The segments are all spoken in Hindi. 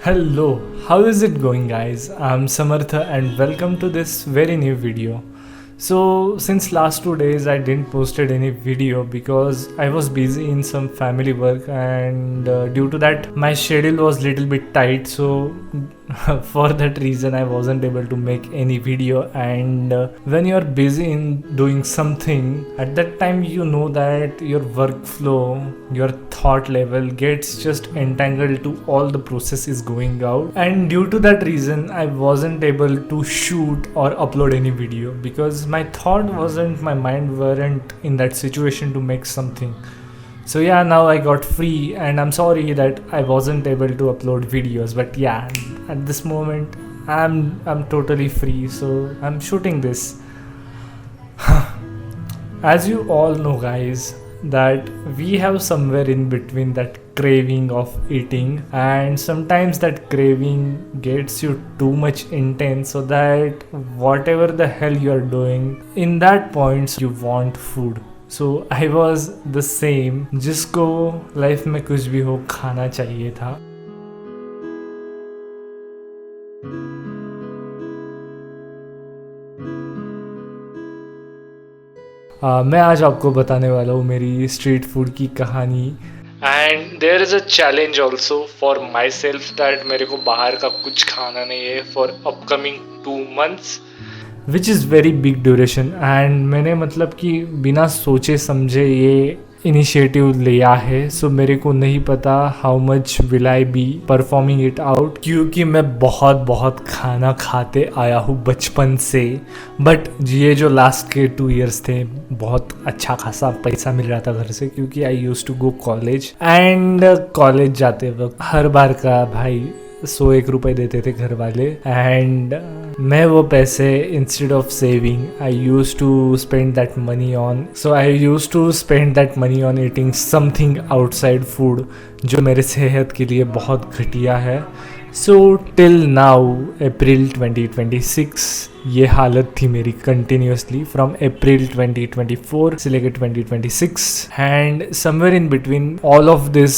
Hello, how is it going, guys? I'm Samartha and welcome to this very new video. So, since last 2 days, I didn't posted any video because I was busy in some family work, and due to that, my schedule was little bit tight. So, for that reason, I wasn't able to make any video. And when you're busy in doing something, at that time, you know that your workflow, your thought level gets just entangled to all the processes going out, and due to that reason I wasn't able to shoot or upload any video because my thought wasn't, my mind weren't in that situation to make something. So yeah, now I got free and I'm sorry that I wasn't able to upload videos, but yeah, at this moment I'm totally free, so I'm shooting this. As you all know, guys, that we have somewhere in between that craving of eating, and sometimes that craving gets you too much intense, so that whatever the hell you are doing, in that point you want food. So I was the same, जिसको लाइफ में कुछ भी हो खाना चाहिए था. मैं आज आपको बताने वाला हूँ मेरी स्ट्रीट फूड की कहानी. And there is a challenge also for myself that मेरे को बाहर का कुछ खाना नहीं है for upcoming 2 months, which is very big duration. And मैंने मतलब कि बिना सोचे समझे ये इनिशिएटिव लिया है. सो मेरे को नहीं पता how much will I be performing it out, क्योंकि मैं बहुत खाना खाते आया हूँ बचपन से. बट ये जो लास्ट के 2 years थे, बहुत अच्छा खासा पैसा मिल रहा था घर से, क्योंकि I use to go college. And college जाते वक्त हर बार का भाई 101 रुपये देते थे घर वाले. एंड मैं वो पैसे instead of saving I use to spend that money on, so I use to spend that money on eating something outside food, जो मेरे सेहत के लिए बहुत घटिया है. सो टिल नाउ अप्रैल 2026 ये हालत थी मेरी कंटिन्यूसली, फ्रॉम अप्रैल 2024 से लेकर 2026. And somewhere in between all of this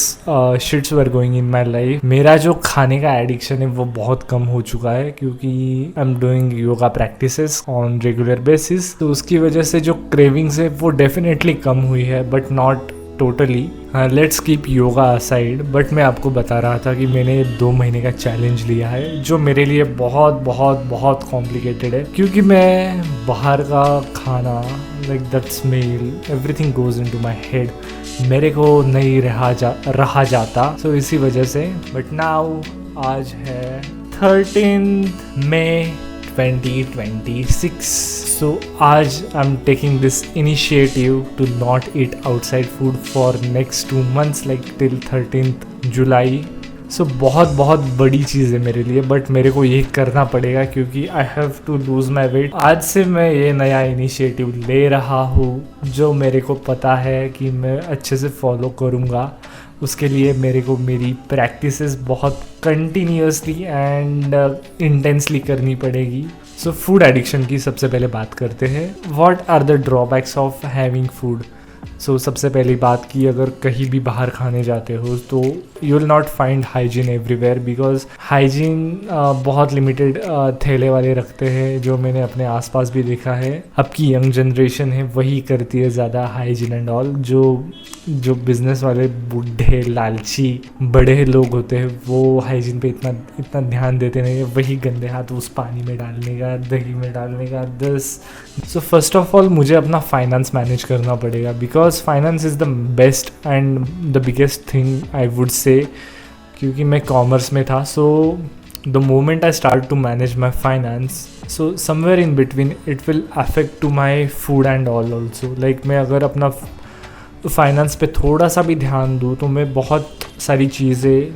sheets were going in my life. मेरा जो खाने का एडिक्शन है वो बहुत कम हो चुका है, क्योंकि I am doing yoga practices on regular basis. तो उसकी वजह से जो क्रेविंग्स है वो डेफिनेटली कम हुई है, but not totally. Let's keep yoga aside. But मैं आपको बता रहा था कि मैंने 2 महीने का चैलेंज लिया है, जो मेरे लिए बहुत कॉम्प्लिकेटेड है, क्योंकि मैं बाहर का खाना, like that smell, everything goes into my head, मेरे को नहीं रहा जाता. सो इसी वजह से. बट नाउ आज है 13 मई 2026. So आज I'm taking this initiative to not eat outside food for next 2 months, like till 13th July. So बहुत बड़ी चीज़ है मेरे लिए, बट मेरे को ये करना पड़ेगा क्योंकि I have to lose my weight. आज से मैं ये नया इनिशिएटिव ले रहा हूँ, जो मेरे को पता है कि मैं अच्छे से फॉलो करूँगा. उसके लिए मेरे को मेरी प्रैक्टिसेस बहुत कंटिन्यूसली एंड इंटेंसली करनी पड़ेगी. सो फूड एडिक्शन की सबसे पहले बात करते हैं. What are the drawbacks of having food. So सबसे पहली बात कि अगर कहीं भी बाहर खाने जाते हो तो you will not find hygiene everywhere, because hygiene बहुत लिमिटेड ठेले वाले रखते हैं, जो मैंने अपने आसपास भी देखा है. अब की यंग जनरेशन है वही करती है ज़्यादा हाइजीन एंड ऑल. जो बिजनेस वाले बूढ़े लालची बड़े लोग होते हैं वो हाइजीन पे इतना ध्यान देते नहीं है. वही गंदे हाथ उस पानी में डालने का, दही में डालने का, दस. सो फर्स्ट ऑफ ऑल मुझे अपना फाइनेंस मैनेज करना पड़ेगा, because finance is the best and the biggest thing I would say, क्योंकि मैं कॉमर्स में था. So the moment I start to manage my finance, so somewhere in between it will affect to my food and all also. Like मैं अगर अपना फाइनेंस पे थोड़ा सा भी ध्यान दूँ तो मैं बहुत सारी चीज़ें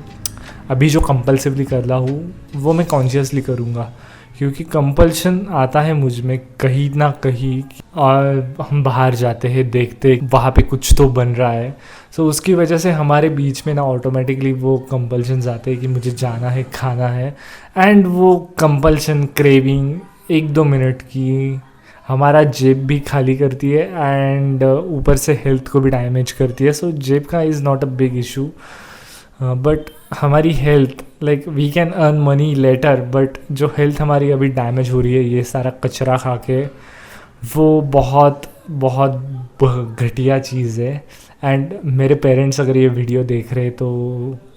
अभी जो कंपल्सिवली कर रहा हूँ वो मैं कॉन्शियसली करूँगा, क्योंकि कंपल्शन आता है मुझ में कहीं ना कहीं. और हम बाहर जाते हैं, देखते वहाँ पे कुछ तो बन रहा है, सो उसकी वजह से हमारे बीच में ना ऑटोमेटिकली वो कंपल्शंस आते हैं कि मुझे जाना है, खाना है. एंड वो कंपल्शन, क्रेविंग 1-2 मिनट की हमारा जेब भी खाली करती है एंड ऊपर से हेल्थ को भी डैमेज करती है. सो जेब का is not a big issue. But हमारी health, like we can earn money later, but जो हेल्थ हमारी अभी डैमेज हो रही है ये सारा कचरा खा के, वो बहुत बहुत घटिया चीज़ है. एंड मेरे पेरेंट्स अगर ये वीडियो देख रहे तो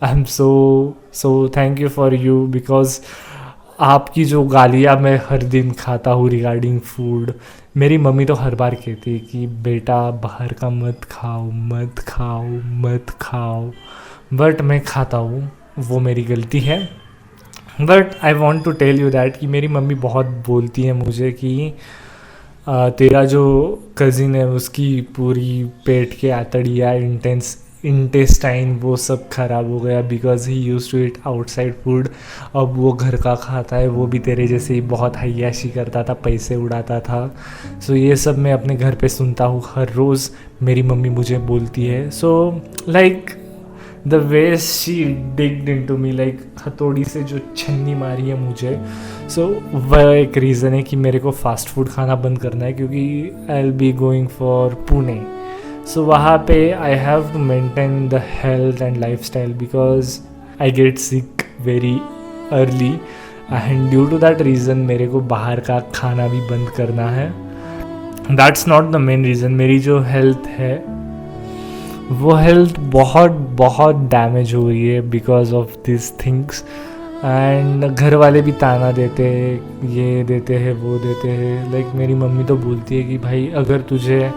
I am so thank you for you, because आपकी जो गालियाँ मैं हर दिन खाता हूँ रिगार्डिंग फूड. मेरी मम्मी तो हर बार कहती है कि बेटा बाहर का मत खाओ मत खाओ मत खाओ, बट मैं खाता हूँ, वो मेरी गलती है. But I want to tell you that कि मेरी मम्मी बहुत बोलती है मुझे कि तेरा जो कज़िन है उसकी पूरी पेट के आतड़िया इंटेस्टाइन वो सब ख़राब हो गया because he use to eat outside food. अब वो घर का खाता है, वो भी तेरे जैसे ही बहुत हय्याशी करता था, पैसे उड़ाता था. सो ये सब मैं अपने घर पे सुनता हूँ हर रोज़, मेरी मम्मी मुझे बोलती है. So like the way she digged into me, like हथौड़ी से जो छन्नी मारी है मुझे. सो वह एक रीज़न है कि मेरे को फास्ट फूड खाना बंद करना है, क्योंकि I will be going for Pune. So वहाँ पे I have to maintain the health and lifestyle because I get sick very early, and due to that reason मेरे को बाहर का खाना भी बंद करना है. That's not the main reason. मेरी जो हेल्थ है वो हेल्थ बहुत बहुत डैमेज हो रही है because of this things. And घर वाले भी ताना देते हैं, ये देते हैं वो देते हैं. लाइक मेरी मम्मी तो बोलती है कि भाई अगर तुझे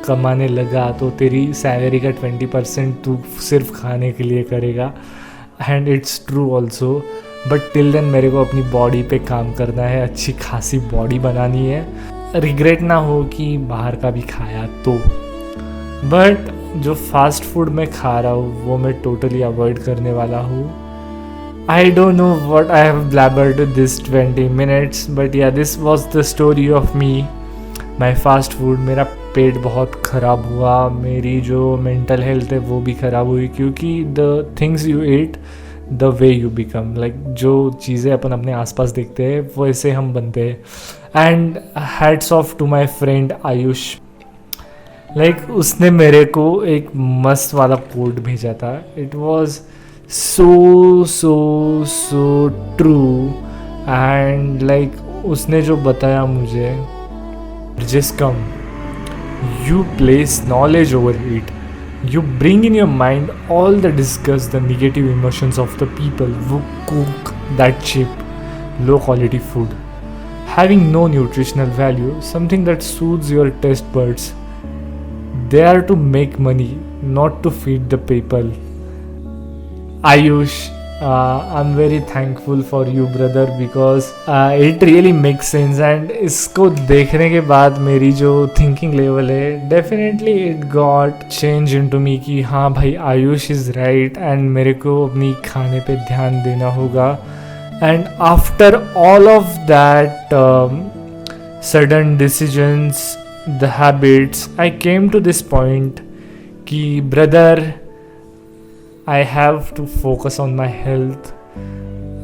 कमाने लगा तो तेरी सैलरी का 20% तू सिर्फ खाने के लिए करेगा. And it's true also, but till then मेरे को अपनी बॉडी पे काम करना है, अच्छी खासी बॉडी बनानी है. रिग्रेट ना हो कि बाहर का भी खाया तो. बट जो फास्ट फूड मैं खा रहा हूँ वो मैं टोटली अवॉइड करने वाला हूँ. I don't know what I have blabbered this 20 minutes, but yeah this was the story of me, my fast food. मेरा पेट बहुत ख़राब हुआ, मेरी जो मेंटल हेल्थ है वो भी ख़राब हुई, क्योंकि the things you eat the way you become. Like जो चीज़ें अपन अपने आसपास देखते हैं वैसे हम बनते हैं. And hats off to my friend Ayush, like उसने मेरे को एक मस्त वाला कोट भेजा था. It was so true. And like उसने जो बताया मुझे, just come, you place knowledge over it, you bring in your mind all the disgust, the negative emotions of the people who cook that cheap low quality food, having no nutritional value, something that soothes your taste buds. They are to make money, not to feed the people. Ayush, I'm very thankful for you brother, because it really makes sense. And इसको देखने के बाद मेरी जो थिंकिंग लेवल है definitely it got change into me कि हाँ भाई आयुष इज़ राइट, एंड मेरे को अपनी खाने पे ध्यान देना होगा. And after all of that sudden decisions, the habits, I came to this point कि brother, I have to focus on my health.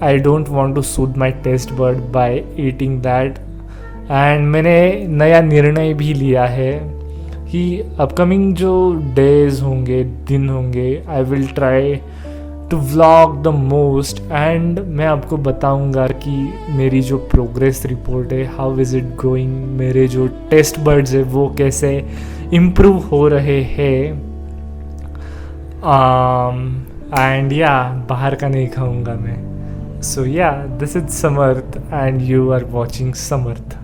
I don't want to soothe my taste bud by eating that. And मैंने नया निर्णय भी लिया है कि अपकमिंग जो डेज होंगे, दिन होंगे, I will try to vlog the most. And मैं आपको बताऊंगा कि मेरी जो प्रोग्रेस रिपोर्ट है, हाउ इज़ इट गोइंग, मेरे जो टेस्ट बर्ड्स है वो कैसे इम्प्रूव हो रहे हैं. एंड या बाहर का नहीं खाऊंगा मैं. So yeah this is Samarth and you are watching Samarth.